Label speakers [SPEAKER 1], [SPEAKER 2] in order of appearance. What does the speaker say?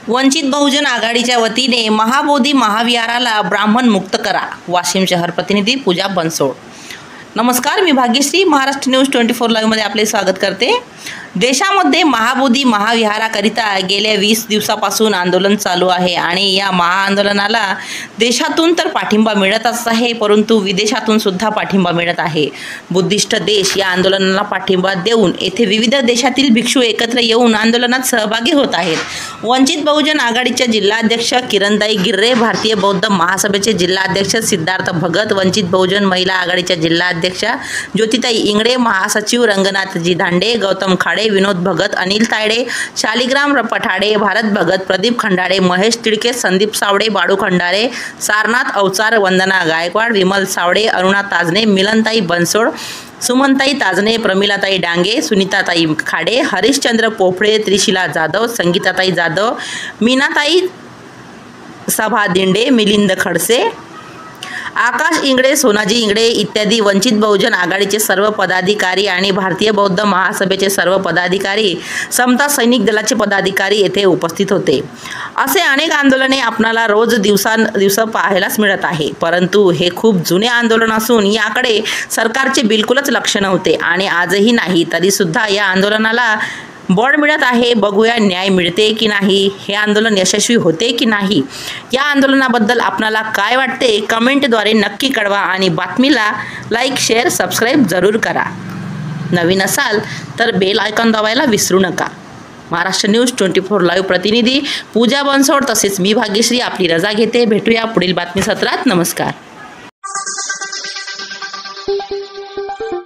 [SPEAKER 1] वंचित बहुजन आघाडीच्या वतीने महाबोधी महाविहाराला ब्राह्मण मुक्त करा. वाशिम शहर प्रतिनिधी पूजा बनसोड. नमस्कार, मी भाग्यश्री महाराष्ट्र न्यूज 24 लाईव्ह मध्ये आपले स्वागत करते. देशामध्ये महाबोधी महाविहाराकरिता गेल्या 20 दिवसापासून आंदोलन चालू आहे आणि या महाआंदोलनाला देशातून तर पाठिंबा मिळतच आहे, परंतु विदेशातून सुद्धा पाठिंबा मिळत आहे. बुद्धिस्ट देश या आंदोलनाला पाठिंबा देऊन येथे विविध देशातील भिक्षू एकत्र येऊन आंदोलनात सहभागी होत आहेत. वंचित बहुजन आघाडीच्या जिल्हाध्यक्ष किरणताई गिर्रे, भारतीय बौद्ध महासभेचे जिल्हाध्यक्ष सिद्धार्थ भगत, वंचित बहुजन महिला आघाडीच्या जिल्हाध्यक्षा ज्योतिताई इंगडे, महासचिव रंगनाथजी दांडे, गौतम खाडे, विनोद भगत, अनिल तायडे, शालिग्राम पठाडे, भारत भगत, प्रदीप खंडाळे, महेश तिडके, संदीप सावडे, बाळू खंडारे, सारनाथ अवचार, वंदना गायकवाड, विमल सावडे, अरुणा ताजने, मिलनताई बनसोड, सुमनताई ताजने, प्रमिलाताई डांगे, सुनीताताई खाडे, हरिश्चंद्र पोफळे, त्रिशिला जाधव, संगीताताई जाधव, मीनाताई सभा दिंडे, मिलिंद खडसे, आकाश इंगडे, सोनाजी इंगडे इत्यादी वंचित बहुजन आघाडीचे सर्व पदाधिकारी आणि भारतीय बौद्ध महासभेचे सर्व पदाधिकारी, समता सैनिक दलाचे पदाधिकारी येथे उपस्थित होते. असे अनेक आंदोलने आपणाला रोज दिवसांदिवस पाहायलाच मिळत आहे, परंतु हे खूप जुने आंदोलन असून याकडे सरकारचे बिलकुलच लक्ष नव्हते आणि आजही नाही. तरी सुद्धा या आंदोलनाला बळ मिळत आहे. बघूया न्याय मिळते की नाही, हे आंदोलन यशस्वी होते की नाही. या आंदोलनाबद्दल आपणाला काय वाटते कमेंटद्वारे नक्की कळवा आणि बातमीला लाईक, शेअर, सबस्क्राईब जरूर करा. नवीन असाल तर बेल आयकॉन दाबायला विसरू नका. महाराष्ट्र न्यूज 24 लाईव्ह प्रतिनिधी पूजा बनसोड तसेच मी भाग्यश्री आपली रजा घेते. भेटूया पुढील बातमी सत्रात. नमस्कार.